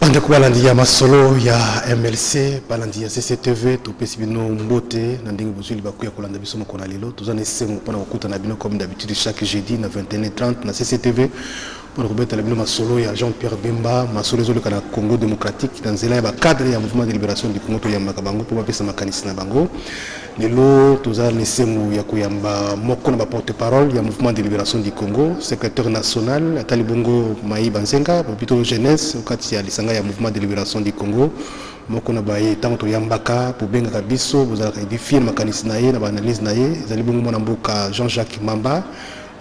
Ande kubalandi ya masolo ya MLC balandi ya CCTV topesi bino mbote na ndenge bozuli bakuya kolanda biso mokona lelo tozana semo pona kokuta na bino comme d'habitude chaque jeudi na 21h30 na CCTV pour kubeta bino masolo ya Jean-Pierre Bemba masolo ezoleka na Congo démocratique dans nzela ya ba cadre ya mouvement de libération du Congo to ya makabango pour bapesa makanisi na bango lelo tozana semo ya kuyamba moko na ba porte-parole ya mouvement de libération du Congo secrétaire national Atali Bongo Maïba Nzenga plutôt jeunesse okati ya lisanga ya mouvement de libération du Congo moko na baye tango to yambaka pour benga biso bozala édifier makanisi na ye na ba analyse na ye ezali bongo mona mboka Jean-Jacques Mamba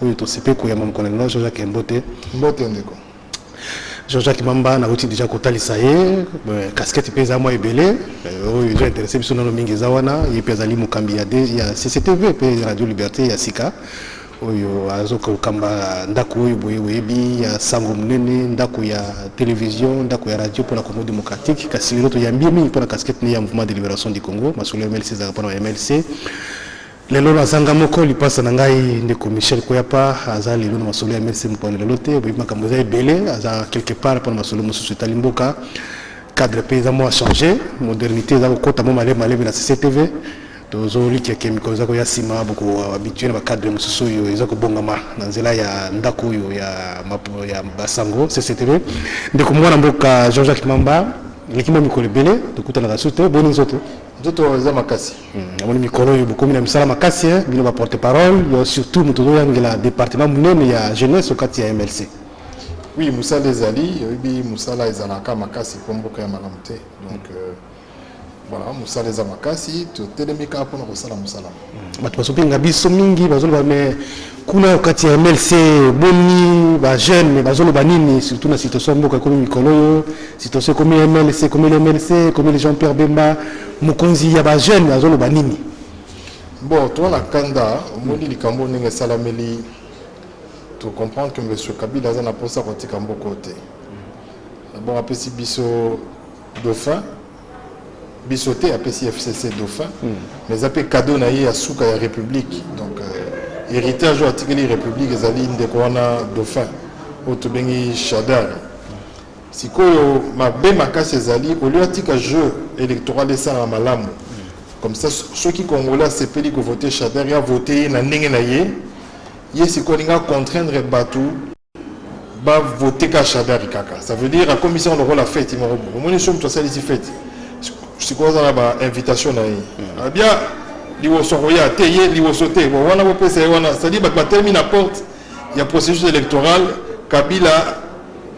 oyo to sepe ko ya mokona na Jean-Jacques Mbote ndeko Jean-Jacques Mamba na outil déjà kotalisa ye casquette pesa moi ebele oyo je intéressé biso na mingi zawana ye pesa li mukambi ya CCTV pe Radio Liberté ya Sika oyo azoka kamba ndako oyo boyebi ya sango munene ndako ya télévision ndako ya radio pour la Congo démocratique kasi lelo to yambie mingi pour la casquette ya mouvement de libération du Congo masolo MLC za pour MLC lelo na zanga moko lipasa na ngai ndeko Michel Koyapa aza lelo na masolo MLC mpona lelo te boyebi makambo za ebele aza quelque part pour masolo mosusu talimboka cadre paysan mo a changé modernité za kokota mo malé na CCTV tozoli ki mikoza ko ya sima boko habitué na cadre mosusu yo ezako bongama na nzela ya ndako yo ya basango CCTV ndeko mwana mboka Jean-Jacques Mamba likimo mikolo bele tokuta na rasote boni nzoto nzoto za makasi amoni mikolo yo boko mina misala makasi bino ba porte-parole yo surtout mutozo yangela département munene ya jeunesse okati ya MLC. Oui, musala ezali yobi musala ezalaka makasi komboka ya malamte donc voilà musala za makasi to telemika pona kosala musala bato basopinga biso mingi bazoloba mais kuna okati ya MLC boni ba jeune bazolo banini surtout na situation mboka comme mikolo situation comme MLC comme le MLC comme le Jean-Pierre Bemba mokonzi ya ba jeune bazolo banini bon toi la kanda moni likambo ndenge salameli to comprendre que monsieur Kabila za na posa kotika mboko te bon apesi biso dauphin bisoté à PCFCC Dauphin, mais après cadeau naïe à Souka ya République, donc héritage à Tigeli République et Zaline de Kouana Dauphin, au Tobengi Chadar. Si quoi ma bémaka Zali, au lieu de jeu électoral de Sarah Malam, comme ça ceux qui congolais c'est pédé que voter Chadar a voté na n'engé naïe, yé si quoi n'inga contraindre Batou, va voter qu'à Chadar Kaka. Ça veut dire la commission de rôle a fait, il m'a dit, au moins les choses tout ça ici fait. C'est quoi ça la invitation là ah bien liwosoya teye liwosote wana bopesa wana c'est-à-dire ba termine la porte il y a processus électoral Kabila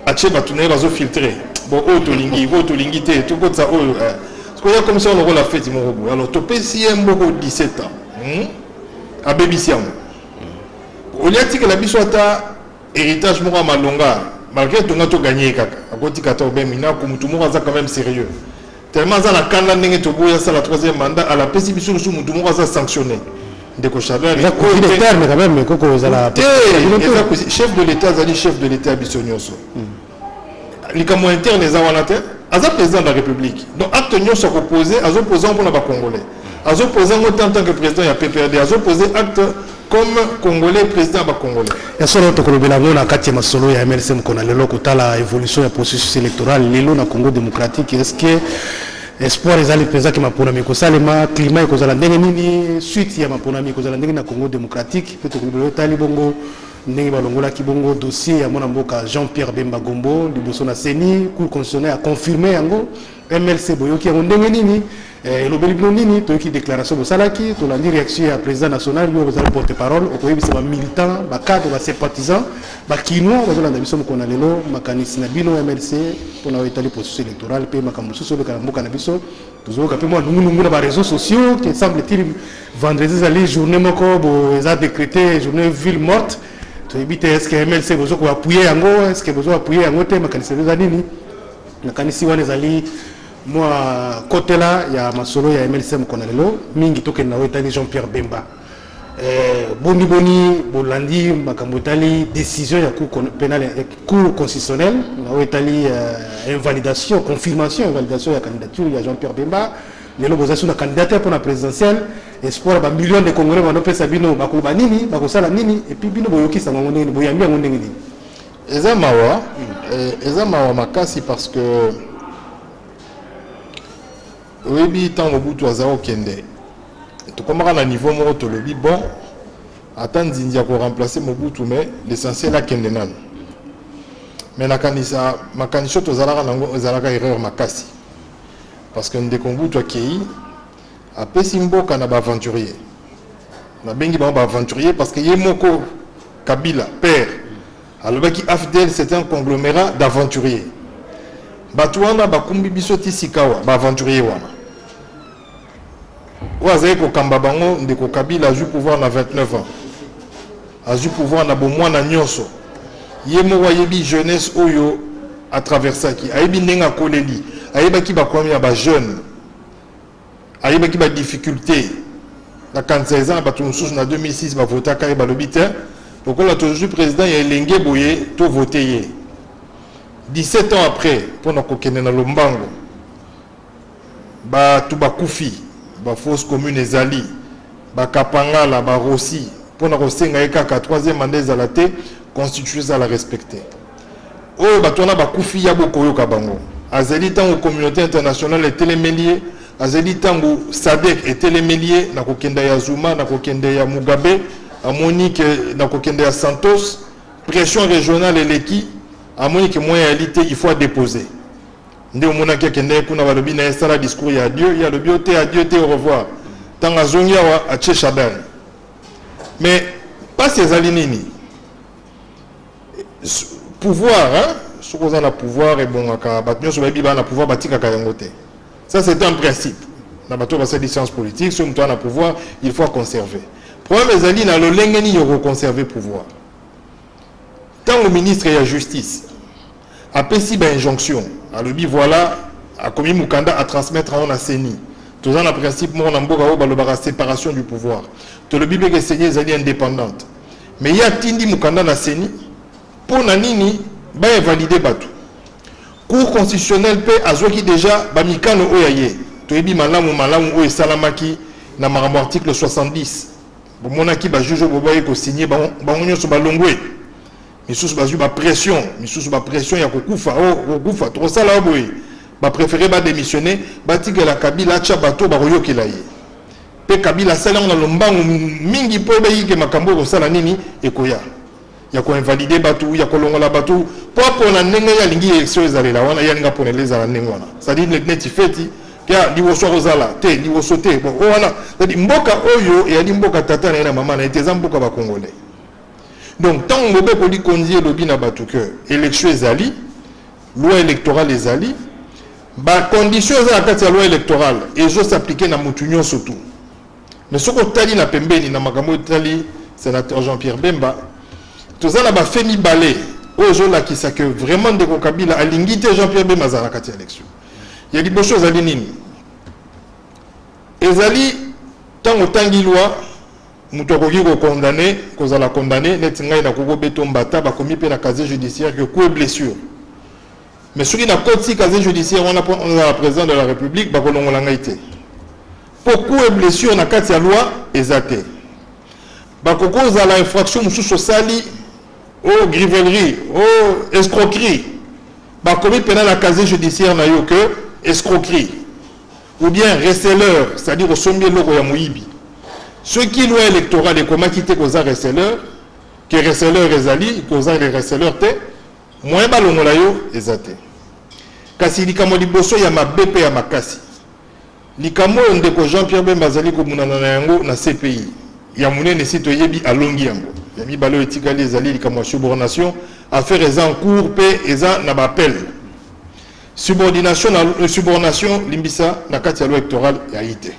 ache batunela bazo filtrer bon otolingi te tout comme ça c'est quoi comme ça on aura la fête mon robot alors topesi mboko 17 ans a bebisiam au lieu que la biso ata héritage moko malonga malgré tonga to gagner kaka akoti kata obemina ko mutu moko aza quand même sérieux tellement ça la kanda ndenge to boya ça la troisième mandat à la PCB sur le mutu moko aza sanctionné ndeko Chabert il a coupé les termes quand même koko za la chef de l'état zali chef de l'état bisonyoso likambo interne les awanate aza président de la République donc acte nyonso ko poser azo poser pour na ba congolais azo poser en tant que président ya PPRD azo poser acte comme congolais président ba congolais ya solo to kolobela ngona kati ya masolo ya MLC mkona lelo kotala évolution ya processus électoral lelo na Congo démocratique est-ce que espoir ezali peza ki mapona mikosalema climat ekozala ndenge nini suite ya mapona mikozala ndenge na Congo démocratique peut kolobela tali bongo ndenge balongola ki bongo dossier ya mona mboka Jean-Pierre Bemba Gombo liboso na CENI cour constitutionnelle a confirmé yango MLC boyoki yango ndenge nini elobeli bino nini toyoki déclaration bosalaki tolandi réaction ya président national yo bazali porte-parole okoyebisa ba militant ba cadre ba sympathisant ba kino bazolanda biso mokona lelo makanisi na bino MLC pona etali processus électoral pe makambo soso bekala mboka na biso tozoka pe mo nungu na ba réseaux sociaux qui semble-t-il vendredi zali journée moko bo eza décrété journée ville morte toyebite est-ce que MLC bozo ko appuyer yango est-ce que bozo appuyer yango te makanisi za nini makanisi wana zali moi côté là il y a masolo ya MLC mkona lelo mingi token na wetali Jean-Pierre Bemba boni bolandi makambo tali décision ya cour pénale cour constitutionnelle na wetali invalidation confirmation invalidation ya candidature ya Jean-Pierre Bemba mais le besoin sur la candidature pour la présidentielle espoir ba millions de Congolais vont pesa bino bakoba nini bakosala nini et puis bino boyokisa ngo ndenge boyambi ngo ndenge nini eza mawa makasi parce que oyebi tant Mobutu azao kende to komaka na niveau moko to lobi bon attendre Zindia pour remplacer Mobutu mais l'essentiel la kende nan mais na kanisa makanisho to zalaka nango ezalaka erreur makasi parce que ndeko Mobutu akei apesi mboka na ba aventurier na bengi ba aventurier parce que yemoko Kabila père alobaki AFDL c'est un conglomérat d'aventuriers batouana bakumbi biso tisikawa ba aventurier wana oazai ko kamba bango ndeko Kabila a eu pouvoir na 29 ans a eu pouvoir na bomwa na nyonso yemo wayebi jeunesse oyo à travers ça qui ayebi ndenga koleli ayebaki ba kwami ba jeune ayebaki ba difficulté na 16 ans batu mususu na 2006 ba votaka ba lobite pourquoi la toujours président ya elenge boye to voter 17 ans après pour na kokene na lombango ba tu ba kufi ba fausse commune ezali ba kapangala ba rossi pour na kosenga ekaka 3e mandat ezalate constitution à la respecter oh batona ba kufi ya bokoyo kabango azali tango communauté internationale et télémélier azali tango SADC et télémélier na kokenda ya Zuma na kokenda ya Mugabe à Monique na kokenda ya Santos pression régionale eleki à Monique moyen réalité il faut déposer nde omona ke kende kuna balobi na sala discours ya Dieu il y a le bioté adieu te au revoir tanga zongia wa a Tchéchadan mais pas ces alinini pouvoir hein ce qu'on a le pouvoir et bon aka batnyo so babi ba na pouvoir batika ka yangote ça c'est un principe na bato ba cette science politique si on a le pouvoir il faut conserver problème les alliés na lo lengeni yo conserver pouvoir tant au ministre de la justice a pesi ba injonction a lobi voilà a commis mukanda à transmettre en CENI tous en principe mon mboka o ba lo ba séparation du pouvoir to le bibe que CENI les alliés indépendante mais il y a tindi mukanda na CENI pour na nini ba valider batu cour constitutionnel pe azoki déjà ba mikano oyaye to ebi malamu o esalamaki na marambo article 70 bon monaki ba juge bobaye ko signer ba ngonyo so ba longwe misusu ba ju ba pression ya kokufa kokufa trop ça là boy ba préférer ba démissionner ba tigela Kabila cha bato ba royokela ye pe Kabila sala na lombangu mingi po ba yike makambo ko sala nini ekoya ya ko invalider batu ya ko longola batu pour na ndenge ya lingi élection ezalela wana ya nga poneleza na ndenge wana ça dit net feti kia liwoso rozala te liwoso te bon wana ça dit mboka oyo ya mboka tata na mama na eteza mboka ba congolais donc tant mobe ko li kondier lobi na batu que élection ezali loi électorale ezali ba conditions za kati ya loi électorale ezo s'appliquer na mutunyo surtout mais ce ko tali na pembeni na makambo tali sénateur Jean-Pierre Bemba tout ça ba femi balé ozo la qui ça que vraiment de Kabila alingité Jean-Pierre Bemba za kati ya élection il y a des choses à nini ezali tango tangi loi muto ko condamné cause la condamné net ngai na koko betombata ba komi pe na casier judiciaire que quoi blessure mais ce qui na code si casier judiciaire on a président de la République ba kolongola ngai te pourquoi blessure na kati ya loi ezate ba koko za la infraction mususu sali au grivellerie au escroquerie ba komi pe na casier judiciaire na yo que escroquerie ou bien receleur c'est-à-dire au sommier logo ya muibi ce qui loi électorale et comment quitter cause receleur que receleur ezali cause les receleur te moins balongola yo ezate kasi likamo liboso ya mabepe ya makasi likamo ndeko Jean-Pierre Bemba zali ko munana na yango na CPI ya munene sito yebi alongi yango ya mibalo etikali ezali likamo subordination affaire eza en cours pe eza na appel subordination limbisa na kati ya loi électorale ya ité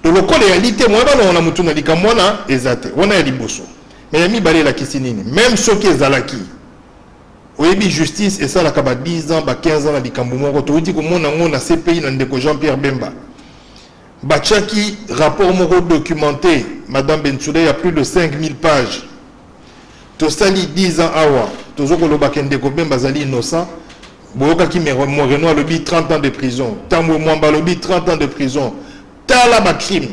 donc le code ya ité moi ba na mutuna likamo na ezate wana ya liboso mais ya mibale la kisinini même ce qui ezalaki oyebi justice et ça la kaba 10 ans ba 15 ans na likambo moko to uti ko mona ngona CPI na ndeko Jean-Pierre Bemba bachaki rapport moko documenté madame Bensoulé il y a plus de 5000 pages to sali 10 ans awa to zoko lo bakende ko Bemba zali innocent Boyoka qui Moreno a lobby 30 ans de prison. Tambo Mwamba lobby 30 ans de prison. Tala ba crime.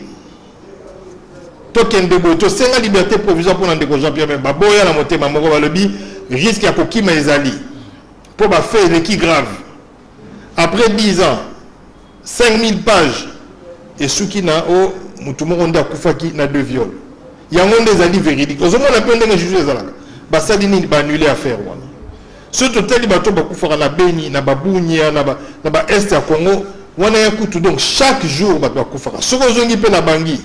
Token de boto, c'est la liberté provisoire pour l'andeko Jean-Pierre Bemba. Boya la montée, ma moro lobby risque à kokima ezali. Pour ba faire des qui grave. Après 10 ans, 5000 pages. Et ceux qui n'a au Moutumoronda Koufaki n'a deux viols. Il y a un des alliés véridiques. Aux hommes, on a plein de juger ça. Basadini va annuler l'affaire. Ce total, il va tout faire na Beni, na Babouni, na ba Est à Congo. On a un coup donc chaque jour, il va tout faire. Ce qu'on a fait na Bangui.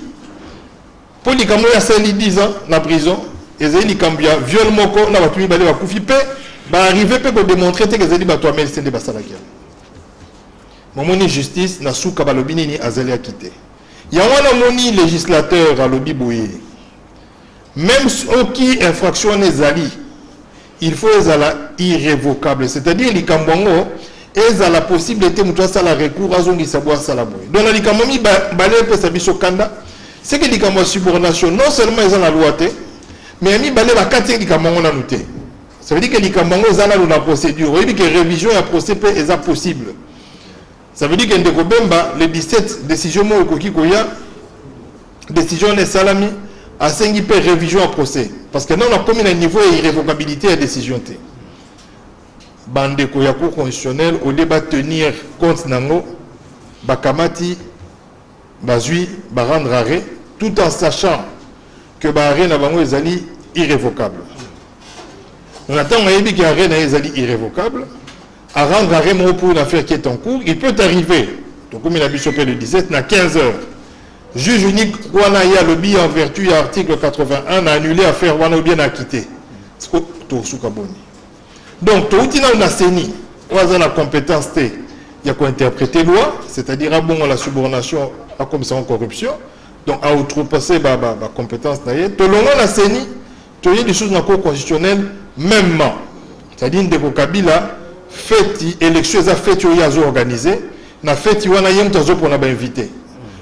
Pour les Camerounais, c'est 10 ans na prison. Et les Camerounais, viol moko, na Batoumi, ba va koufiper. Ba arriver pour démontrer que les alliés toi même c'est des basalakia. Momoni justice na souka balobini ni azali a quitté. Il y a un moni législateur à lobi boye. Même qui infraction les ali, il faut les irrévocable. C'est-à-dire les kambongo, ils ont la possibilité de faire la recours à zongi savoir ça la boye. Donc les kambomi balé peut s'abisso kanda. C'est que les kambo subordination non seulement ils ont la loi mais ils balé la quatrième les kambongo na noté. Ça veut dire que les kambongo ils ont la procédure. Il dit que révision et procédure est possible. Ça veut dire que Ndeko Bemba, les 17 décisions Koya, décision de Salami, a 5 révision à procès. Parce que nous, on a commis un niveau d'irrévocabilité à la décision. Bandeko ya cour constitutionnel, au débat tenir compte nango, Bakamati, Bazui, rendre arrêt, tout en sachant que l'arrêt n'a pas été irrévocable. On attend que l'arrêt n'a pas été irrévocable. À rendre arrêt pour une affaire qui est en cours, il peut arriver, donc comme il a bichopé le 17, à 15 heures. Juge unique, Wanaya lobby en vertu de l'article 81 a annulé l'affaire Wana ou bien a quitté. Donc, tout le monde a séni, on a la compétence, il y a quoi interpréter loi, c'est-à-dire à bon la subordination à commission en corruption, donc à outrepasser la compétence, tout le monde a séni, tout y a des choses dans la cour constitutionnelle, même, c'est-à-dire que Kabila, fête élection a fête organisée na fête wana yemtazo pour na ba invité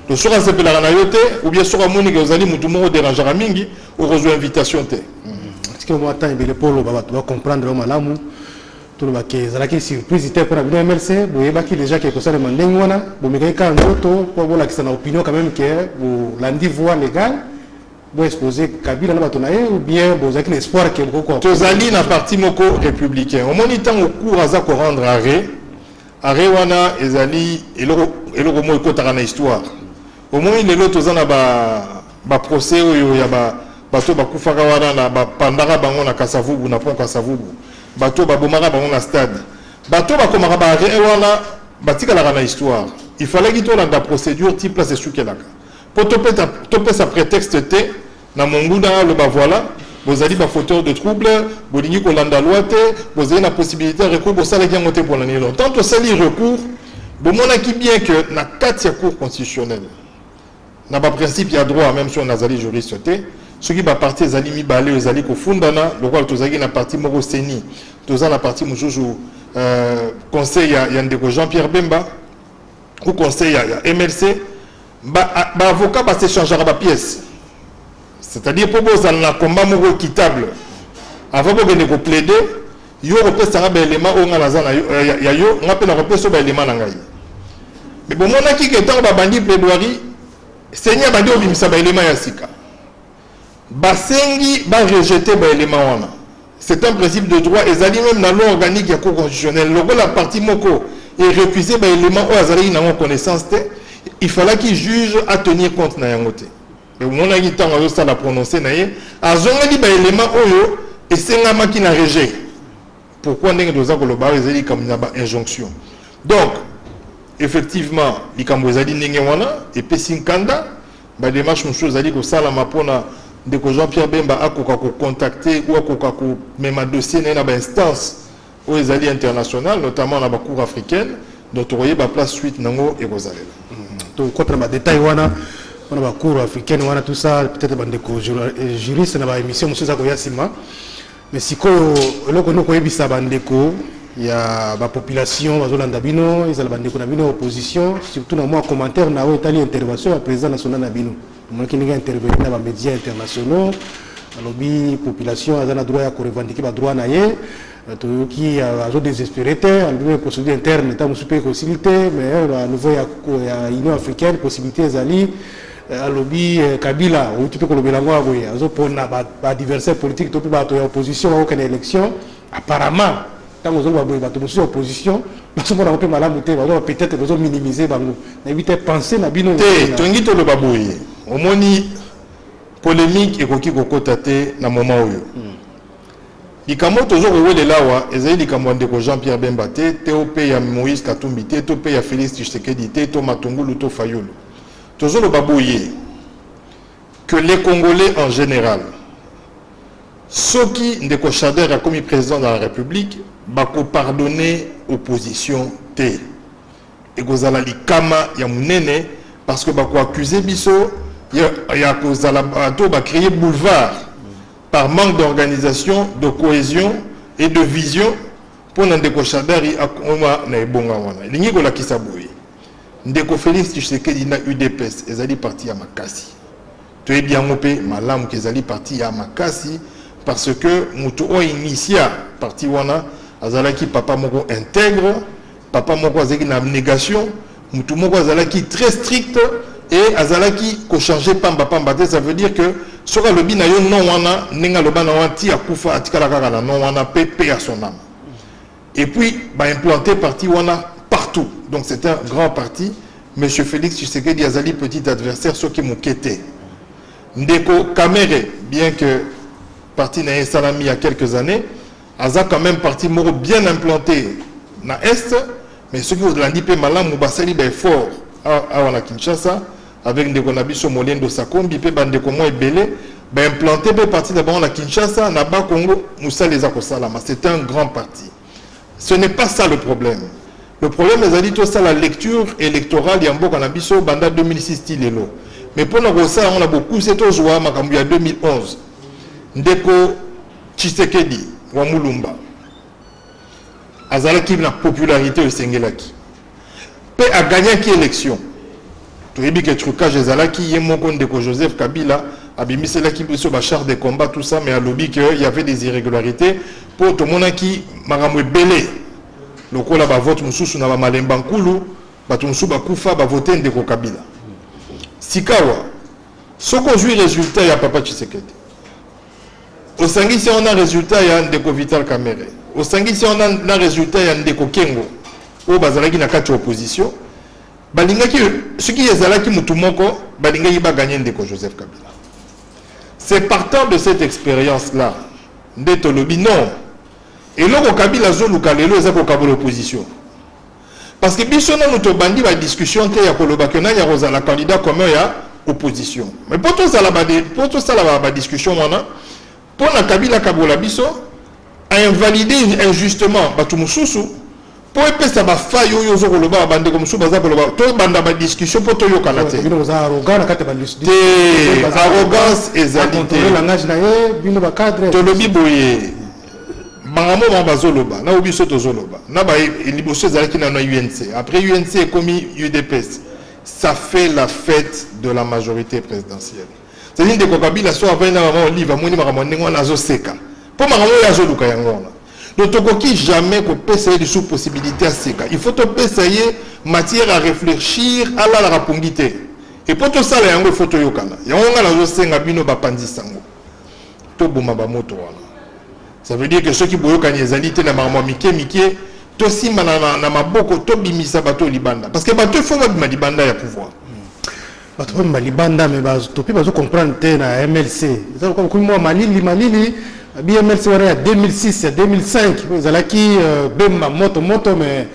donc sur un sepela na yote ou bien sur amoni que vous allez mutumo dérangera mingi ou reçoit invitation té est-ce que moi temps ibele polo baba tu vas comprendre au malamu tout le baké zalaki surprise était pour la MLC boyeba ki déjà quelque chose demandé wana bo mekeka ndoto pour la qui na opinion quand même que vous lundi voie légale vous exposer Kabila na batonaye ou bien vous avez l'espoir que beaucoup tozali na parti moko républicain au monitant au cours aza ko rendre arrêt wana ezali eloko mo ekotaka na histoire au moins lelo tozana ba procès oyo ya bato bakufaka wana na bandaka bango na Kasavubu na pont Kasavubu bato babomaka bango na stade bato bakomaka ba arrêt wana batikala na histoire il fallait qu'il tourne la procédure type place sukelaka. Pour topé sa prétexte T, na monguna le voilà, vous avez des fauteurs de troubles, vous dites que l'on a loi vous avez la possibilité de recours au salaire qui a monté pour l'année. Tant que ça y recours, vous montrez bien que na 4 cours constitutionnels, na pas principe il y a droit même si on a zali juriste T, ceux qui va partir zali mi balé aux zali ko fundana, le roi tozagi na partie moro seni, toza na partie moujou conseil ya Ndeko Jean-Pierre Bemba ou conseil ya MLC. Avocat va s'échanger à la pièce. C'est-à-dire pour vous dans un combat équitable. Avant que vous plaider, vous représentez un élément où on a un élément. Mais bon, on a qui est en bandi plaidoirie, Seigneur bandi obimisa ba élément yasika. Basengi va rejeter ba élément. C'est un principe de droit et ça dit même dans la loi organique et constitutionnelle. La partie moko est récusé ba élément où azali n'a connaissance. Il fallait qu'il juge à tenir compte na yangote. Mais mon ami tant ça la prononcer naie azonga li ba élément oyo et senga maki na rejet. Pourquoi ndenge doza ko loba ezali comme na ba injonction. Donc effectivement likambo ezali ndenge wana et pesinkanda ba démarche moucho ezali ko sala mapona Ndeko Jean-Pierre Bemba akoka ko contacter ou akoka ko même dossier na ba instance ou ezali international notamment na ba cour africaine dont on voyait ba place suite nango et rosalela. Donc contre ma détail wana on a cours africaine wana tout ça peut-être bandeko juriste na ba émission monsieur Zakoya Sima mais siko eloko no koyebisa bandeko ya ba population bazolanda bino ezala bandeko na bino opposition surtout na moi commentaire na o etali intervention ya président national na bino mon ki ninga intervenir na ba médias internationaux alobi population azana droit ya ko revendiquer ba droit na ye qui a désespéré, une procédure interne, état super possibilité, mais à nouveau il y a l'Union africaine, possibilité d'ali, à lobby Kabila, ou tu peux que le Bélangoa, oui, pour adversaire politique, tu peux pas opposition à aucune élection, apparemment, quand vous avez opposition, peut-être besoin minimiser, éviter de penser à bino. Tongi to le babouye, au moni polémique et koki kokotate na moment où. Likamo toujours où est là wa ezali likamo ndeko Jean-Pierre Bemba te TOP ya Moïse Katumbi te TOP ya Félix Tshisekedi te to Matungulu to Fayulu. Toujours le babouye que les Congolais en général ceux qui ndeko Chader a commis président de la République bako pardonner opposition te et gozala likama ya munene parce que bako accuser biso ya kozala bato ba créer boulevard par manque d'organisation, de cohésion et de vision pour Ndeko Chadari akoma na ebonga wana. Lingi ko la kisaboui. Ndeko Félix Tshisekedi na UDPS ezali parti ya makasi. To e bien ngopé malamu kezali parti ya makasi parce que mutu o initia parti wana azalaki papa moko intègre, papa moko azaki na abnégation, mutu moko azalaki très strict et azalaki ko changer pamba te, ça veut dire que soka lobi na yo non wana nenga loba na wanti akufa atikala kaka na non wana pepe à son âme. Et puis ba implanter parti wana partout. Donc c'est un grand parti. Monsieur Félix Tshisekedi azali petit adversaire ce qui mukete. Ndeko Kamere, bien que parti na Salami il y a quelques années, aza quand même parti moro bien implanté na est, mais ce qui vous l'a dit pe malamu basali ba fort à wana Kinshasa. Avec Ndeko Nabiso Molendo Sakombi, pe bandeko mo ebele, ba implanté pe parti d'abord na Kinshasa, na ba Congo, Moussa les Akosalama. C'est un grand parti. Ce n'est pas ça le problème. Le problème, c'est dit tout ça la lecture électorale Yambo Kanabiso banda 2006 tilelo. Mais pour nous ça, on a beaucoup c'est au joie makambu ya 2011. Ndeko Tshisekedi wa Mulumba. Azalaki na popularité au Sengelaki. Pe a gagné qui élection. Tu as dit que trucage ezalaki yemoko Ndeko Joseph Kabila abimisela ki biso ba char de combat tout ça mais a lobby que il y avait des irrégularités pour tout monde qui maramwe belé lokola ba vote mususu na ba malemba nkulu ba tumsu ba kufa ba voter Ndeko Kabila sikawa soko jui résultat ya papa Tshisekedi au sangi si on a résultat ya Ndeko Vital Kamerhe au sangi si on a résultat ya Ndeko Kengo au bazalaki na kati opposition balingaki ce qui ezalaki mutu moko balingaki ba gagner Ndeko Joseph Kabila. C'est partant de cette expérience là ndeto lobi non et loko Kabila zo luka lelo ezako ka l'opposition parce que biso na mutu bandi ba discussion te ya koloba que na ya roza la candidat commun ya opposition mais pour tout ça la ba discussion wana pour na Kabila kabola biso a invalidé injustement batu mususu pour épée ça va faire yo zo koloba bande comme ça baza koloba to banda ba discussion pour to yo kalate arrogance ezalité langage na ye bino ba cadre to lobi boye bangamo ba bazoloba na obi so to zoloba na ba liboso ezalaki na UNC après UNC est commis UDPS ça fait la fête de la majorité présidentielle c'est-à-dire de Kabila so avant na maman livre moni maman ndengwa na zo seka pour maman ya zo luka yango. Donc, tu jamais peut essayer de sous possibilité à Seka. Il faut essayer matière à réfléchir à la rapungité. Et pour tout ça, il faut que tu yokana. Il y a un senga bino bapandi sango. To boma ba moto wana. Ça veut dire que ceux qui boyoka nyezalité na marmo mike to simba na maboko to bimisa bato libanda parce que bato faut ba libanda ya pouvoir. Bato ba libanda mais to pe bazo comprendre te na MLC. Ça comme moi malili BMLC il y a 2006, il y a 2005, ils ont acquis Bemba moto mais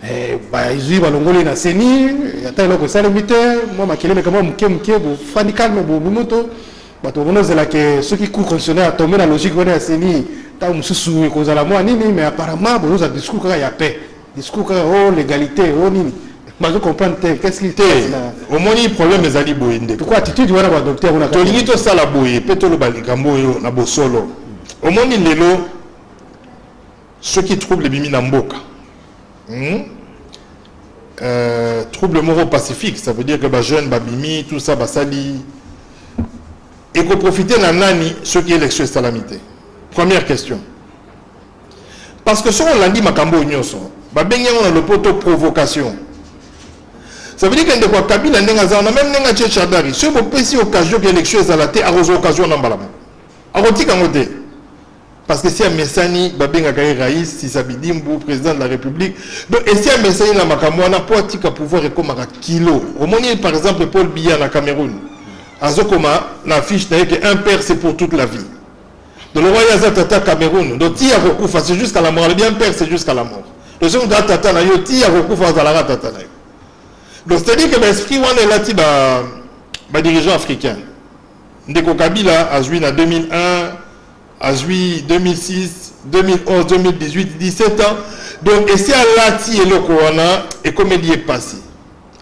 ils ont balongoli na seni, il y a tellement que ça le mité, moi ma kelele comme muke fani calme moto, bato on c'est là que ceux qui courent concessionnaire tomber dans la logique on est à seni, ta mususu cause à la moi nini mais apparemment bon ça discours qu'il y a paix, discours oh l'égalité oh nini. Bazo comprendre qu'est-ce qu'il fait au moins le problème est ali boyende. Pourquoi attitude wana ba docteur on a to lingito sala boye petolo balikambo yo na bosolo. Au moins, ceux qui troublent les Bimi Namboka, trouble moro-pacifique, ça veut dire que les jeunes, les Bimi, tout ça, Basali, et qu'on profite de nani, ceux qui électent sur Salamité. Première question. Parce que si on l'a dit, Makambo Nyoso, on a le poteau provocation. Ça veut dire que quoi Kabila Nengaza, on a même Nenga Tchadari. Si vous avez occasion que l'élection est à la tête, à occasion dans Balama. À Roti Kangote. Parce que si un Messani, Babenga Kaye Raïs, si Sabidimbu, président de la République, donc, et si un Messani na Makambo, on a pas de pouvoir et comme un kilo. Au moins, par exemple, Paul Biya na Cameroun. Azokoma, la fiche n'a que un père, c'est pour toute la vie. Donc le roi Yazatata Cameroun, donc Tia Rokufa, c'est jusqu'à la mort. Le bien père, c'est jusqu'à la mort. Le second Tata Nayo, Tia Rokufa, Zalara Tata Nayo. Donc c'est-à-dire que l'esprit, on est là, bah, dirigeant africain. Ndeko Kabila a joué en 2001, a joué 2006, 2011, 2018, 17 ans. Donc, et c'est à Lati et le Corona, et comme il y est passé.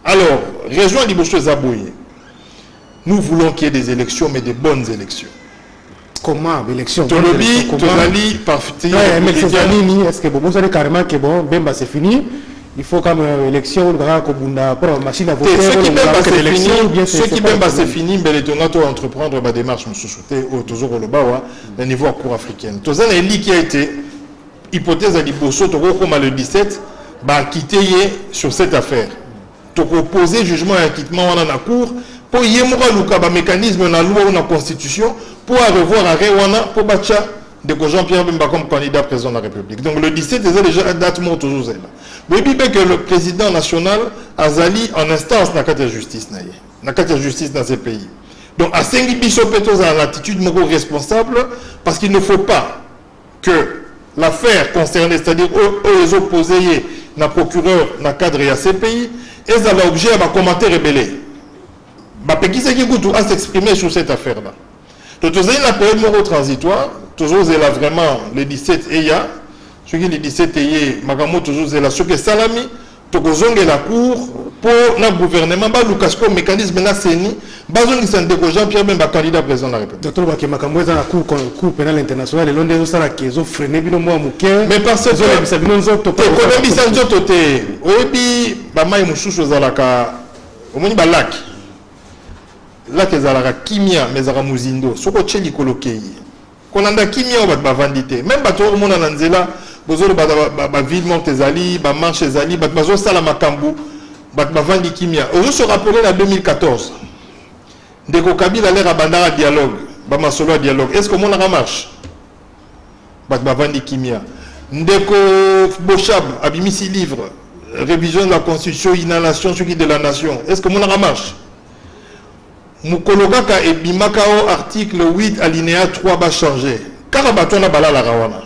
Alors, région Libocho Zabouye, nous voulons qu'il y ait des élections, mais des bonnes élections. Comment l'élection? Tolobi, Tolali, parfait. Mais est-ce que vous savez carrément que bon, Bemba c'est fini? Il faut comme élection, pour machine à voter. Ceux qui Bemba c'est fini, mais les donato entreprendre ma démarche, me sous-souter, toujours au Lobawa, au niveau à cour africaine. Tozan est qui a été hypothèse à Liboso, comme le 17, bah quitter sur cette affaire. Tu opposer jugement et acquittement en la cour pour y avoir un mécanisme dans la loi ou dans la constitution pour revoir à Rewana pour battre de Jean-Pierre Bemba comme candidat président de la République. Donc le 17 c'est déjà date mort toujours là. Mais bien que le président national Azali en instance n'a qu'à justice dans ces pays. Donc à Sengi Petos a l'attitude responsable parce qu'il ne faut pas que l'affaire concernée, c'est-à-dire les opposés, na procureur, na cadre et à ces pays, et ça a l'objet à commentaire rebellé. Qui c'est qui goûte à s'exprimer sur cette affaire-là. Donc, vous avez la période moro transitoire, toujours c'est là vraiment le 17 et ya, ce qui est le 17 et ya, Magamo toujours c'est là, ce qui est salami, donc vous avez la cour pour le gouvernement, le casco mécanisme na seni, bazon qui s'en décoge Jean-Pierre Bemba candidat président de la République. Docteur Baké Makambo est dans la cour pénale internationale, et l'on est aussi là qui ont freiné bino moi mouké. Mais parce que économie sans jotote, oyebi ba mai mususu zalaka, omoni ba lac. Là que zalaka kimia mais zara muzindo soko tcheli kolokei konanda kimia ba vandité même bato au monde na nzela bozolo ba ville montezali ba marche ezali bazo sala makambu ba vandi kimia on se rappeler en 2014 ndeko Kabila l'air bandara dialogue ba masolo dialogue est-ce que mon marche ba vandi kimia ndeko Bochab abimisi livre révision de la constitution inhalation ce qui de la nation est-ce que mon marche Mukologaka et Bimakao article 8 alinéa 3 va changer. Car batona bala la rawana.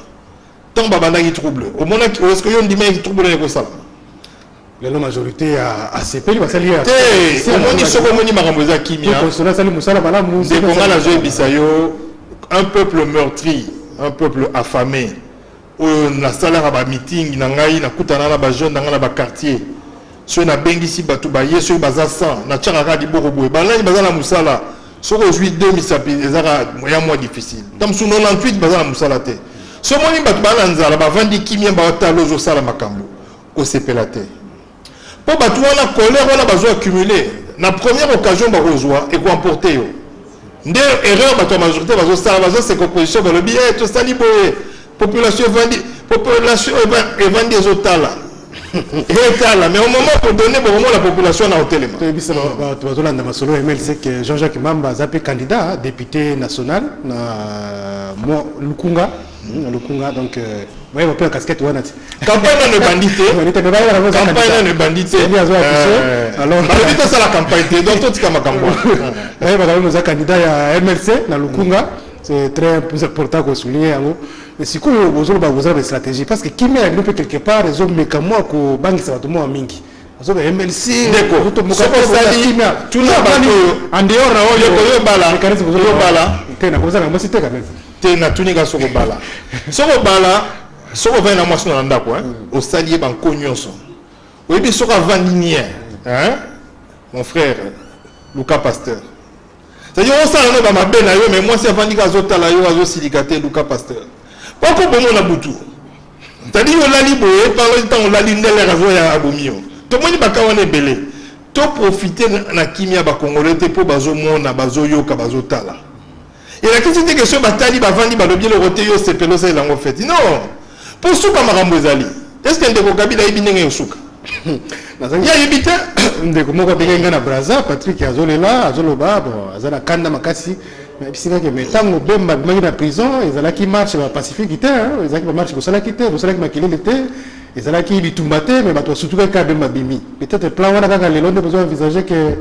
Tant babana qui trouble. Au moment où est-ce que yon dit mais trouble les ça. La majorité a CP va salir. Au moment où soko moni maramboza kimia. De Konga la jeu bisayo un peuple meurtri, un peuple affamé. Na salaire ba meeting na ngai na kutana na ba jeune na ba quartier. Ceux na bengisi batu ba yeso baza 100 na tchaka di boroboe balani baza na musala soko juillet 2000 ezara moya mois difficile tam su 98 baza na musala te so moni batu bana nzala ba vandi kimia ba talozo sala makambo ko sepela te po batu wana colère wana bazo accumuler na première occasion ba rozwa et ko emporter yo nde erreur batu majorité bazo sala bazo c'est opposition ba le bien to sali boye population vandi ezotala. Mais au moment pour donner la population à hôtel. C'est que Jean-Jacques Mamba est candidat député national na Lukunga. Donc vous voyez la casquette campagne de bandité. Campagne de bandité. Alors c'est la campagne donc tout comme campagne. Nous candidat à MLC na Lukunga. C'est très important qu'on souligne. Mais si vous avez des stratégies, parce que qui m'a dit quelque part, les hommes mécaniques qui banque ça va tout le monde mingi. Vous avez MLC, tout le monde en dehors de bala, tena comme ça na cité quand même. Tena tuniga soko bala. Soko bala, soko va na moisson na ndako au salier ban konyonso. Oui bi soko vandinier, hein? Mon frère Lucas Pasteur. C'est-à-dire on s'en va ma belle mais moi c'est vandi gazota la yo azo silicaté Lucas Pasteur. Pourquoi pour moi butu? C'est-à-dire on l'a libre par le temps on l'a libre les razo ya abomio. To moni baka wana belé. To profiter na kimia ba congolais te po bazo mona bazo yoka bazo tala. Et la question c'est que ce batali ba vandi ba lobie le roté yo sepelo ça lango fait. Non. Pour souka makambo ezali. Est-ce que ndeko Kabila ibinenge yosuka? Ya yebite ndeko moko benga na Braza Patrick Azolela Azoloba bon azana kanda makasi mais bisika ke metango bemba bimaki na prison ezalaki marche ba pacifique te ezalaki ba marche ko sala kite ko sala ki makilele te ezalaki bitumba te mais bato surtout ka bemba bimi peut-être plan wana kaka lelo nde besoin envisager que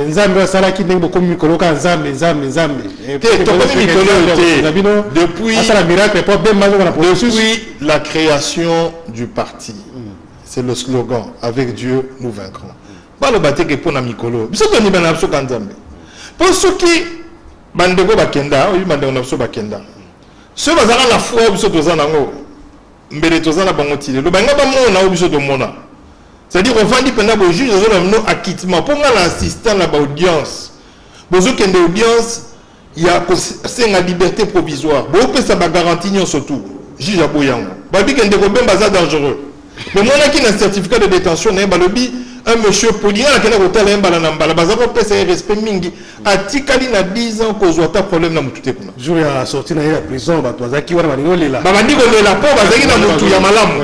nzambe asala ki ndenge bokomi mikolo ka nzambe depuis asala miracle pour bemba na processus depuis la création du parti. C'est le slogan, avec Dieu nous vaincrons. Pas le bâti que pour na mikolo. Biso to ni bana biso kanzambe. Pour ceux qui bandeko bakenda, oui bandeko na biso bakenda. Ceux bazala la foi biso to zana ngo. Mbele to zana bango tile. Lo banga ba mona biso to mona. C'est-à-dire on va dire pendant le juge zo na no acquittement pour nga l'assistant la ba audience. Bozo kende audience, il y a c'est la liberté provisoire. Bo pesa ba garantie nyo surtout. Juge aboyango. Ba bi kende ko bemba za dangereux. Mais moi, qui a un certificat de détention, un monsieur poli, qui a un hôtel, un respect mingi, a tikali na 10 ans cause de problème na mutu tekuna. Jour ya sorti na la prison, ba toza ki wana balingo lela. Ba bandi ko lela po bazaki na mutu ya malamu.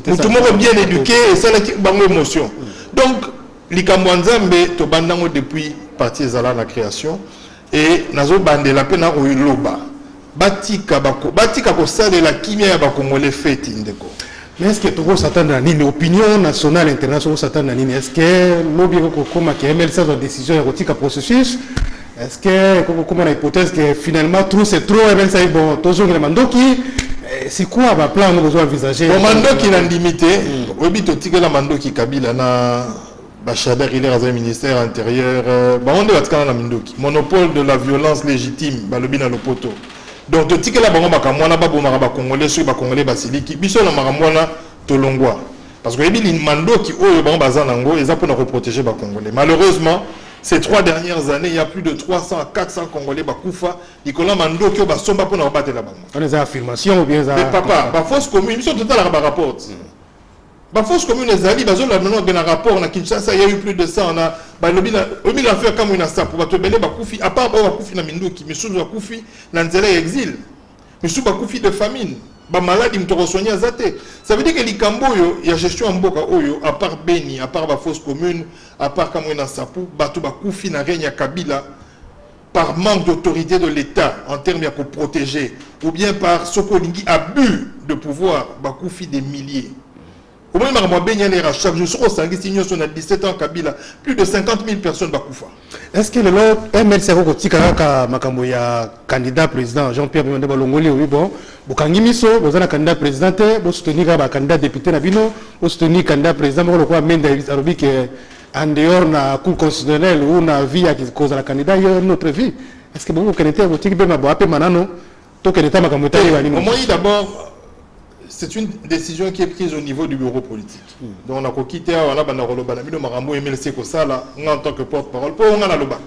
Mutu moko bien éduqué et ça la bango émotion. Donc likambo nzambe to bandango depuis partie ezala na création et nazo bande la pena o loba. Batika ko salela kimia ya ba congolais feti ndeko. Mais est-ce que tu veux s'attendre à une opinion nationale internationale s'attendre à une est-ce que lobby comme qui MLC sa décision et rotika processus est-ce que comme la hypothèse que finalement trop c'est trop MLC bon toujours le mandoki c'est quoi va plan nous besoin envisager le mandoki n'a limité obi to tika la mandoki Kabila na Bachader il est dans un ministère intérieur ba on de batkana na mandoki monopole de la violence légitime ba lobi na lopoto. Donc, tu dis que la banque makamwana babo maraba congolais sur ba congolais basiliki biso na makamwana tolongwa parce que il mando qui oyo bango bazanango et ça pour nous protéger ba congolais. Malheureusement, ces 3 dernières années, il y a plus de 300 à 400 congolais bakufa ikola mando qui ba somba pour na battre la banque. On les affirmations ou bien ça. Mais papa, ba fausse commune, biso total la rapport. Ba fausse commune ezali bazo la maintenant ben rapport na Kinshasa, il y a eu plus de ça on a ba lobi na omi la faire comme une ça pour ba to belé ba kufi à part ba kufi na minduki misu ba kufi na nzela exil misu ba kufi de famine ba maladie mtoko soigner zate ça veut dire que likambo yo ya gestion mboka oyo à part Beni à part ba fausse commune à part comme une sapu ba to ba kufi na règne ya Kabila par manque d'autorité de l'État en termes de protéger ou bien par sokolingi abus de pouvoir ba kufi des milliers. Au moins, chaque jour, sur 17 ans, Kabila, plus de 50 000 personnes bakoufa. Est-ce que le MLC a candidat président Jean-Pierre Bemba Longoli, oui, bon, Bukangi Miso, vous avez un candidat président, vous soutenez un candidat député Nabino, vous soutenez un candidat président, vous avez un Mendes qui est en dehors de la Cour constitutionnelle ou na vie qui cause la candidat, il y a une autre vie. Est-ce que vous connaissez un candidat d'abord, c'est une décision qui est prise au niveau du bureau politique. Donc on a quitté on a banarolo banamino marambo MLC ko sala en tant que porte-parole pour on a le bac.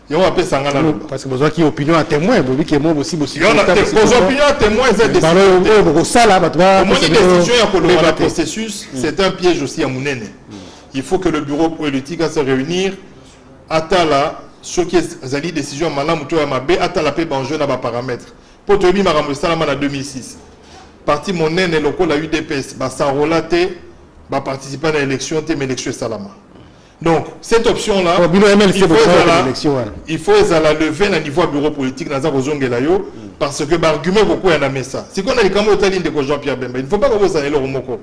Et on appelle ça ngana le parce que besoin qui opinion à témoin, vous qui est moi aussi aussi. On a des opinions à témoin c'est des décision le processus, c'est un piège aussi à Mounene. Il faut que le bureau politique se réunir atala ce qui est ali décision malamu to ya mabe atala pe banjo na ba paramètres. Pour te bi marambo salama en 2006. Parti monnaie local la UDPS va s'enrôler va participer à l'élection mais l'élection salama. Donc cette option là il faut la lever à niveau bureau politique dans un yo parce que l'argument beaucoup y en a ça. Si on a les camots de Jean-Pierre Bemba, il ne faut pas que vous allez le remoko.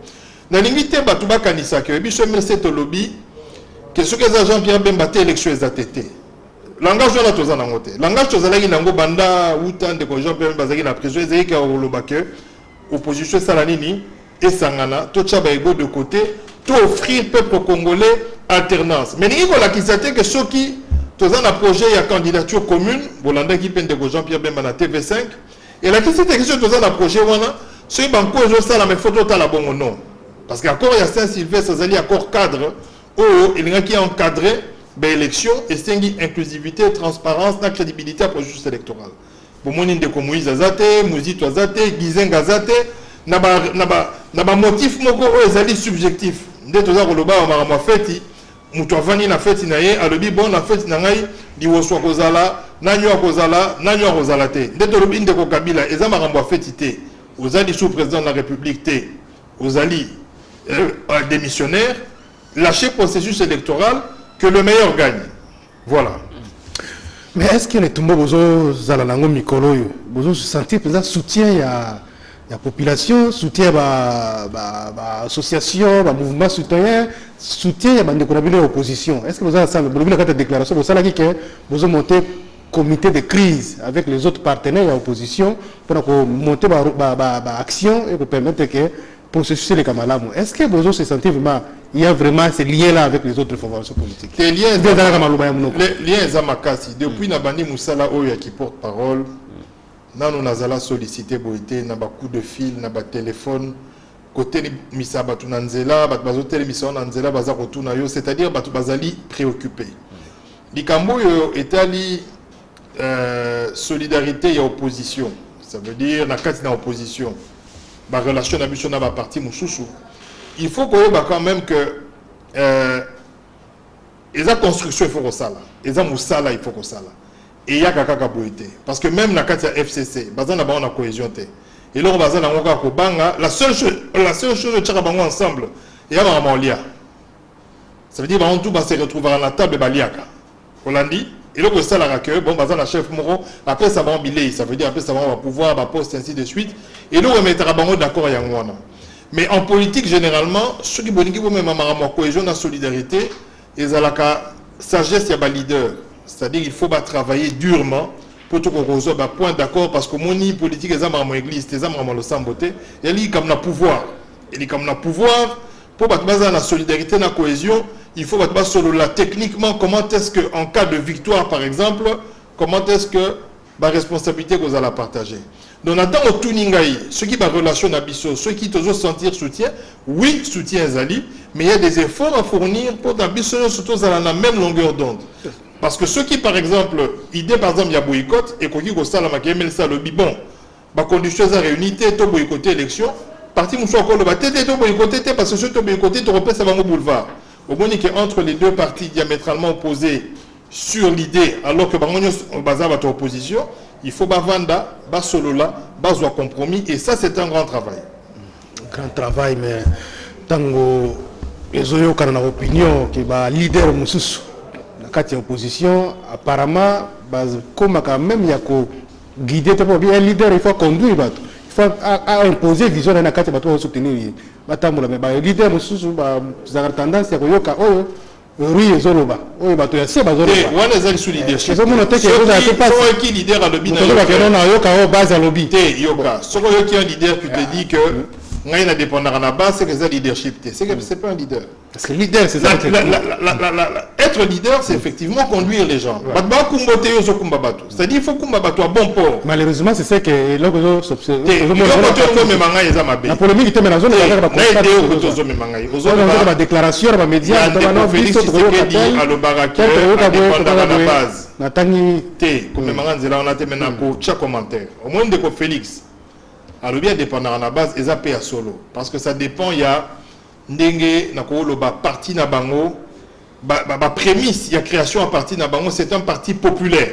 Na limite batuba kanisa que biso MLC to lobby que ce que Jean-Pierre Bemba té élection ezatete. Langage na toza na ngote. Langage tozalaki nango banda uta de Jean-Pierre Bemba zaki na prison ezaki ka lobake. Opposition salanini et sangana tout ça va ego de côté tout offrir peuple congolais alternance mais il faut la qui s'était que ceux qui tous un projet il y a candidature commune bolanda qui peine de Jean-Pierre Bemba na TV5 et la qui c'était que ceux tous un projet wana ceux banco je ça la mais photo ta la bon non parce qu'accord il y a Saint-Sylvestre ça accord cadre il y a qui encadré l'élection et c'est inclusivité transparence la crédibilité pour processus électoral. Bomoni ndeko Moïse azate, Muzito azate, Gizenga azate, na ba motif moko o ezali subjectif. Nde toza koloba makambo feti, mutu avani na feti na ye, alobi bon na feti na ngai liwoswa kozala, nanyo kozala te. Nde tolobi ndeko Kabila eza makambo feti te. aux alliés sous-président de la République, aux alliés démissionnaires, lâcher le processus électoral, que le meilleur gagne. Voilà. Mais est-ce que les Toumbo Zalanango Mikolo, vous sentir le soutien à la population, soutien à l'association, à mouvement citoyen, soutien à l'opposition? Est-ce que vous avez une déclaration, vous avez que vous avez monté comité de crise avec les autres partenaires de l'opposition pour monter action et pour permettre que le processus est Kamalamu? Est-ce que vous se sentez vraiment, il y a vraiment ces liens-là avec les autres formations politiques? Les liens Zamakasi, depuis Nabani Moussala Oya qui porte parole, nous avons sollicité Boïté, nous avons coup de fil, nous avons téléphone, côté Misaba Tunanzela, c'est-à-dire que Bazali préoccupé. Likambo est allé solidarité et opposition, ça veut dire na opposition. La relation avec la partie Moussoussou. Il faut quand même que les constructions il faut que ça là, les Moussala il faut que ça là. Et il y a kaka boité parce que même la carte FCC, bazan na ba on a cohésion té. Et là on bazan na ngoka ko banga, la seule chose de tchaka bango ensemble, il y a vraiment lia. Ça veut dire on tout va se retrouver à la table baliaka. Holandi et là que ça la accueil, bon bazan la chef moro, après ça va embiler, ça veut dire après ça va pouvoir va poste ainsi de suite. Et nous remettra bango d'accord à Yangwana. Mais en politique, généralement, ceux qui vont même à cohésion, la solidarité, ils ont la sagesse, il y a un leader. C'est-à-dire qu'il faut travailler durement pour qu'on résolve un point d'accord parce que mon politique, ils ont une église, ils ont le samboté, il y a comme le pouvoir. Il y a comme le pouvoir, pour baser la solidarité, la cohésion, il faut baser sur la techniquement, comment est-ce qu'en cas de victoire, par exemple, comment est-ce que la responsabilité que vous allez partager. Donc, on attend au Tuningaï, ceux qui ont une relation à Bisso, ceux qui osent sentir soutien, oui, soutien Zali, mais il y a des efforts à fournir pour que Bisso surtout dans la même longueur d'onde. Parce que ceux qui, par exemple, idée par exemple, il y a boycott, et qu'on dit que ça, la ça le bon, bah, conditions à réunité, to boycotter l'élection, parti moussou encore le bâté, to boycotter, parce que ceux qui boycotter, tu repères ça va au boulevard. Au moins, entre les deux partis diamétralement opposés sur l'idée, alors que on bazar votre opposition, il faut vendre, solo là, un compromis, et ça c'est un grand travail. Grand travail, mais tango les oyo kana na opinion que ba leader mususu na kati ya opposition apparemment comme quand même il y a ko guider un leader il faut conduire bato, il faut imposer vision na kati bato soutenir batambola mais ba leader mususu ba za tendance ya koyoka oyo oui, Zoloba. Oui, bah tu as c'est bazoloba. On est sous leadership. C'est mon texte qui leader à lobby. On a yoka base à lobby. Yoka. Ce qui est un leader qui te dit que ngay na dépendre à la base c'est que c'est leadership. C'est que c'est pas un leader. Parce que leader c'est ça. Être leader c'est effectivement conduire les gens. Batba kumbote yo so kumbabato. C'est-à-dire il faut kumbabato à bon port. Malheureusement c'est ça que là que s'observe. La polémique était dans la zone de la déclaration dans les médias dans Félix Tshisekedi à l'Obaraki indépendant à la base. Natani T comme on a maintenant pour chaque commentaire. Au moins de Félix alors bien dépendant à la base et ça paye à solo parce que ça dépend il y a ndenge na ko lo ba parti na bango ba prémisse il y a création à parti na bango c'est un parti populaire.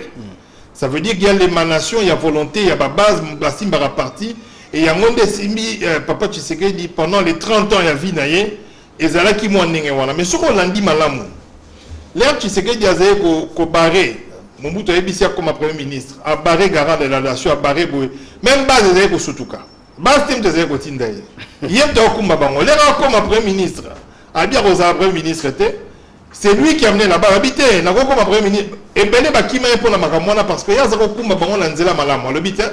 Ça veut dire qu'il y a l'émanation, il y a volonté, il y a ba base ba simba parti et il y a monde simbi papa Tshisekedi pendant les 30 ans il y a vie naie et zala ki mo ndenge wana mais ce qu'on l'a malamu. L'air Tshisekedi a zé ko barré Mobutu Ebisi comme premier ministre a barré garant de la nation a barré même base des ko sutuka base tim des ko tindaye yem to kumba bango les comme premier ministre a bien rosa premier ministre c'est lui qui a amené là-bas habité na comme premier ministre et belé ba kima pour na makamona parce que ya za ko kumba bango na nzela malamu le bité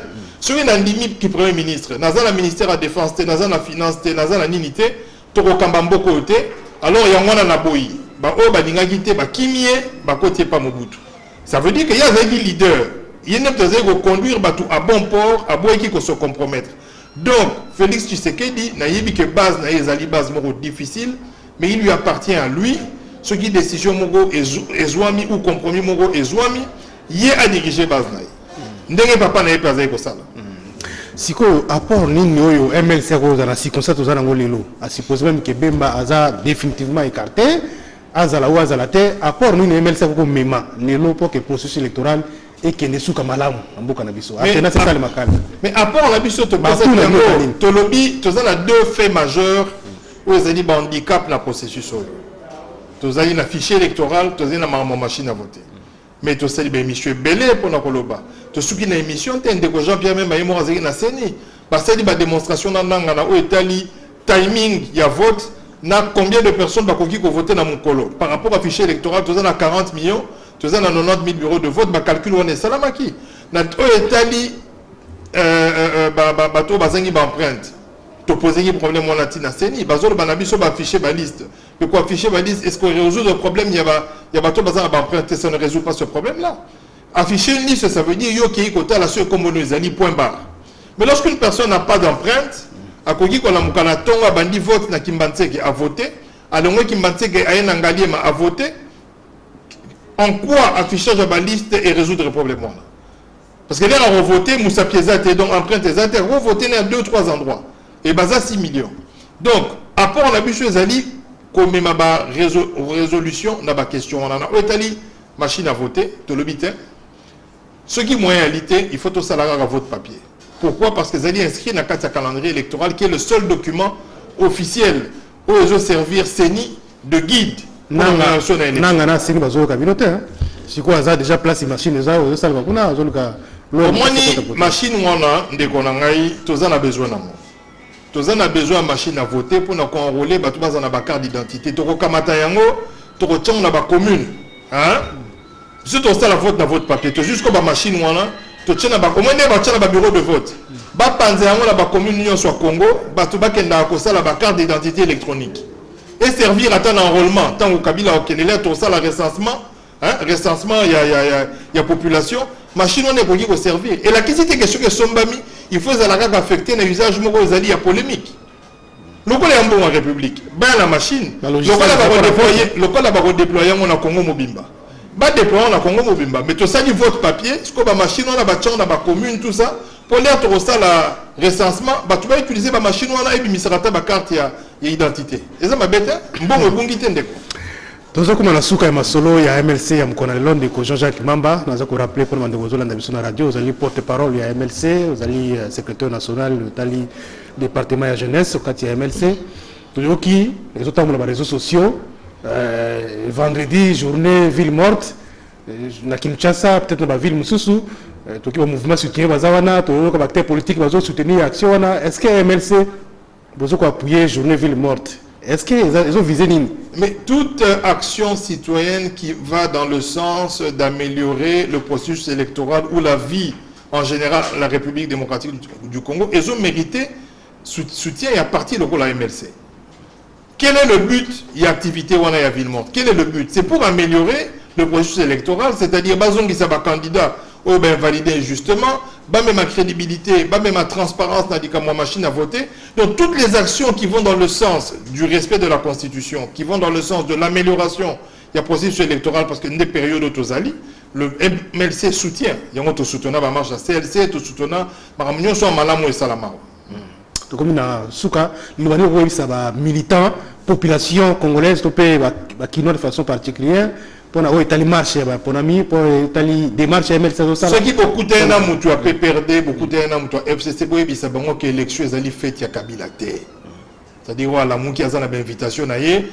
celui na ndimi qui premier ministre na za la ministère de défense na za la finance na za la ninité to ko kamba mboko te alors ya ngwana na boyi ba o ba dingaki te ba kimie ba kotie pas Mobutu. Ça veut dire qu'il y a des leaders. Il y a des gens qui conduire à bon port, à boire qui se compromettre. Donc, Félix Tshisekedi n'a que base, n'a base difficile, mais il lui appartient à lui, ce qui décision mogo est zouami ou compromis mogo est zouami, il a dirigé base. Ndenge papa n'a pas fait ça. Si ko apport nini oyo MLC ko za na circonstance za ngo lelo, a suppose même que Bemba a définitivement écarté. Azala ou azala te apport nous MLC ko mema nelo pour que processus électoral et qui ne souka malamu amboka na biso atena c'est ça le makala mais après on a biso to pesa to lobby to za deux faits majeurs où ils ont dit handicap na processus oyo to za na fichier électoral to za na machine à voter mais to sali ba émission belé pour na koloba to suki na émission te ndeko Jean-Pierre même ayemo azaki na seni ba sali ba démonstration na nanga na o etali timing ya vote na combien de personnes ba koki ko voter na mukolo par rapport à fichier électoral to za na 40 millions tu as 90 000 bureaux de vote, bah calcul on est salamaki. Na Italie, bateau bazangi ba empreinte. Tu poses un problème on a tina seni. Bazol banabi so ba afficher ba liste. Mais quoi afficher ba liste? Est-ce qu'on résout le problème? Il y a bateau bazang ba empreinte, ça ne résout pas ce problème-là. Afficher une liste, ça veut dire yo qui kota la seule comme nous ali point barre. Mais lorsqu'une personne n'a pas d'empreinte, à kogi ko la mukana tonga bandi vote na kimbanseke a voter, alongwe kimbanseke a enangali ma a voter. En quoi affichage à la liste et résoudre le problème? Parce que là, on va voter, Moussa Piezat et donc empreinte et on va voter dans 2-3 endroits. Et baza 6 millions. Donc, après, on a vu chez Ali, comme ma résolution, on a ma question, on a Italie, machine à voter, tout le bitin. Ce qui est en réalité, il faut tout ça à votre papier. Pourquoi? Parce que Zali inscrit dans le calendrier électoral qui est le seul document officiel où ils ont servir CENI de guide. Nangana sini bazo communauté si quoi ça déjà place machine ça au salva kuna zoluka au moins machine wana ndeko na ngai tozana besoin na mo tozana besoin machine à voter pour na enrôler batu bazana ba carte d'identité to kamata yango to ko tchanga ba commune hein si to ça la vote na vote papier to jusqu'au ba machine wana to tchana ba au moins ne ba tchana ba bureau de vote ba panze yango la ba commune union soit Congo batu ba kenda ko ça la ba carte d'identité électronique et servir à ton enrôlement tant au Kabila au Kéléla tout ça le recensement hein recensement il y a population machine on est pour qui servir et la question que sombami il faut ça la affecter na usage moko ezali ya polémique lokola ya mbongo en république ba la machine lokola ba redéployer on a Congo mobimba ba déployer on a Congo mobimba mais tout ça du vote papier ce que ba machine on a ba tchanga ba commune tout ça pour l'air tout ça la recensement ba tu vas utiliser ba machine on a et bimisarata ba carte ya identité eza mabete mbongo bungi tendeko tozo kuma na suka ya masolo ya MLC ya mkona Londres ko Jean-Jacques Mamba naza ko rappeler pour mandeko zolanda biso na radio ozali porte-parole ya MLC ozali secrétaire national tali département ya jeunesse okati ya MLC toyoki ezotamo na ba réseaux sociaux vendredi journée ville morte na Kinshasa peut-être na ba ville mususu toki ba mouvement soutien bazawana toyoka ba acteurs politiques bazo soutenir action wana est-ce que MLC vous avez appuyé journée ville morte. Est-ce qu'ils ont visé Nini? Mais toute action citoyenne qui va dans le sens d'améliorer le processus électoral ou la vie en général la République démocratique du Congo, ils ont mérité soutien et à partir de la MLC. Quel est le but de l'activité ou la ville morte? Quel est le but? C'est pour améliorer le processus électoral, c'est-à-dire bazon qui s'aba candidat ou bien validé justement, même ma crédibilité, même ma transparence dans la machine à voter. Donc toutes les actions qui vont dans le sens du respect de la Constitution, qui vont dans le sens de l'amélioration du processus électoral, parce que des périodes autosali, le MLC soutient. Il y a un soutien à marche à CLC, tout soutien à la soit Malamo et Salamaro. Donc comme na souka, nous avons ça va militant, population congolaise, qui de façon particulière. Pour Italie marche, pour ami, pour Italie démarche MLC. Ce qui beaucoup d'un homme tu as perdu, beaucoup d'un homme tu as FCC boy bisa bango que l'élection ezali fait ya Kabila te. C'est-à-dire voilà mon qui a une invitation na ye,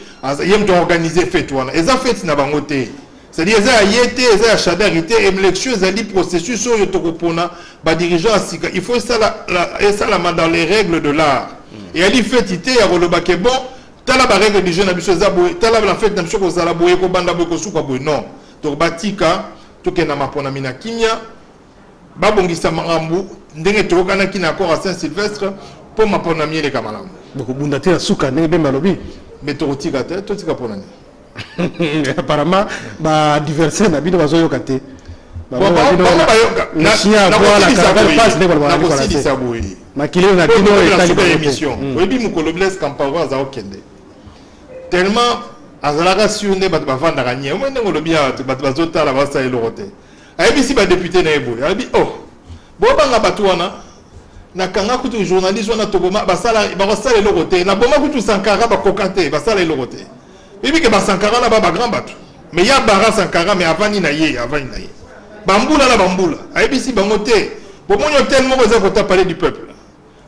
yem to organiser fête wana. Eza fête na bango te. C'est-à-dire eza yete, eza chadarité, élection ezali processus oyo to kopona ba dirigeant asika. Il faut ça la dans les règles de l'art. Et ali fête ité ya koloba ke bon tala ba règle du jeu na biso zaboy tala la fête na biso ko zala boye ko banda boye ko suka boye non donc batika to ke na mapona mina kimia ba bongisa marambu ndenge to kana kina accord à Saint-Sylvestre pour mapona miele kamalambu donc bunda te suka ndenge bemba lobi mais to tika te to tika pona ni apparemment ba diverser na bino bazo yoka te ba yoka na la caravane passe ne ba boye makile na bino etali émission oyebi mukolo Blaise Compaoré za okende tellement azalaka sione bato bavandaka nye omwe ndenge olobi bato bazotala basala eloko te ayebisi badepute na ye boye ayebi bobanga bato wana nakanga kutu journaliste wana toboma bakosala eloko te naboma kutu Sankara bakoka te basala eloko te oyebi ke basankara na ba bagrand bato mais ya bara Sankara mais avandi na ye bambula na bambula ayebisi bango te bomoni hôtel moko eza kota palais du peuple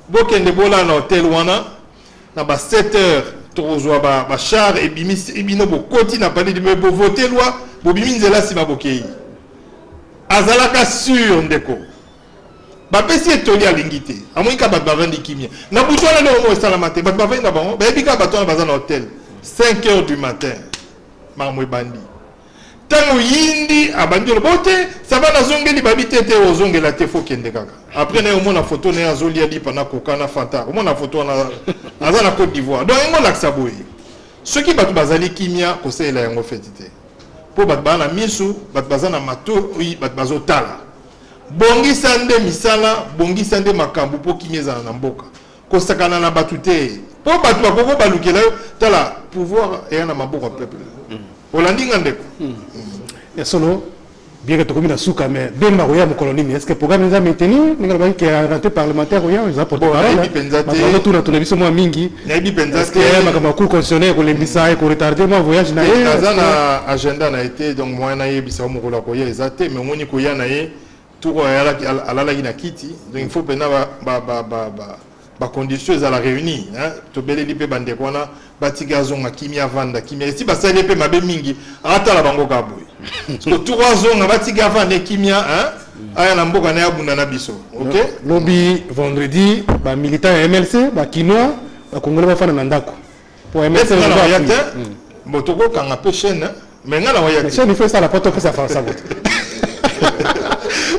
bokende bola na hôtel wana na ba 7 heures tozwa ba char ebino bokoti na palais du peuple bovote loi bobimi nzela sima bokei azalaka sur ndeko bapesi etoli alingi te amoi ka bato bavandi kimia na butu wana nde omo esalama te bato bavandi na bango bayebi kaka bato wana baza na hôtel 5 heures du matin makambo ebandi ntango yindi abandi oloba te sava nazongeli babi te te ozongela te fo kende kaka après naye omona foto naye azolia lipa na koka na fanta omona foto wana aza na Côte d'Ivoire donc yango olakisa boye soki bato bazali kimia kosalela yango feti te mpo bato baza na misu bato baza na matoi bato bazotala bongisa nde misala bongisa nde makambo mpo kimia ezala na mboka kosakana na bato te mpo bato bakoko balukela yo tala pouvoir eya na maboko ya peuple olandi nga ndeko ya solo bien que tokomi na suka mais bemba koya mokolo nini est-ce que programme eza maintenu ninga lobaki ke rentrée parlementaire koya eza porte parole bato tuna tuna biso mwa mingi nayebi mpenza te makambo ya cour constitutionnel kolembisa ye koretarde mwa voyage na ye aza na agenda na ye te donc moyen nayebisa mokolo akoya eza te mais omoni koya na ye toko alalaki na kiti donc il faut mpena bacondition ezala réuni tobeleli mpe bandeko wana batika azonga kimia vanda kimia esi basali mpe mabe mingi atala bango kaka boye so toko azonga batika vanda kimia aya na mboka na ye abunda na biso ok lobi vendredi bamilitant ya MLC bakinois bakongole bafanda na ndako po MLC ya te bo tokokanga mpe chaîne mais nga na waya te chaîne il faut esala po topesa français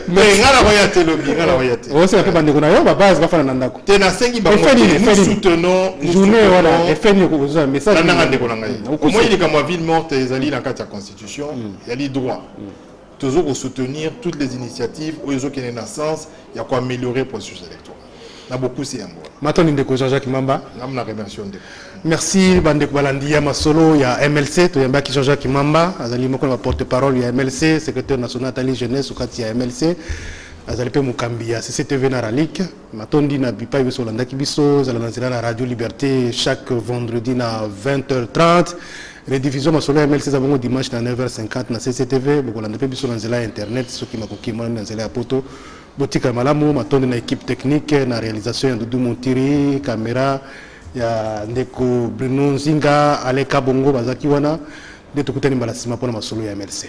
mais ngala koya te lobi ngala koya te o se pe bandeko na yo ba base ba fana na ndako te na sengi ba nous soutenons journée voilà et fait ni ko zo message na ndeko na ngai au moins il est comme ville morte ezali na kati ya constitution il y a les droits toujours soutenir toutes les initiatives où ils ont une naissance il y a quoi améliorer le processus électoral na beaucoup c'est ambo matoni ndeko Jean-Jacques Mamba na remercie ndeko merci bandeko balandi ya masolo ya MLC to yamba ki Jean-Jacques Mamba azali moko na porte-parole ya MLC secrétaire national tali jeunesse ukati ya MLC azali pe mukambi ya CCTV na Ralik matondi na bipa biso landaki biso zala na na radio Liberté chaque vendredi na 20h30 rediffusion masolo ya MLC za bongo dimanche na 9h50 na CCTV bokolanda pe biso na nzela internet soki makoki mona na nzela ya poto botika malamu matondi na équipe technique na réalisation ya Doudou Montiri caméra ya ndeko Bruno Nzinga Aleka Bongo bazaki wana nde tokutani mbala sima pona masolo ya MLC.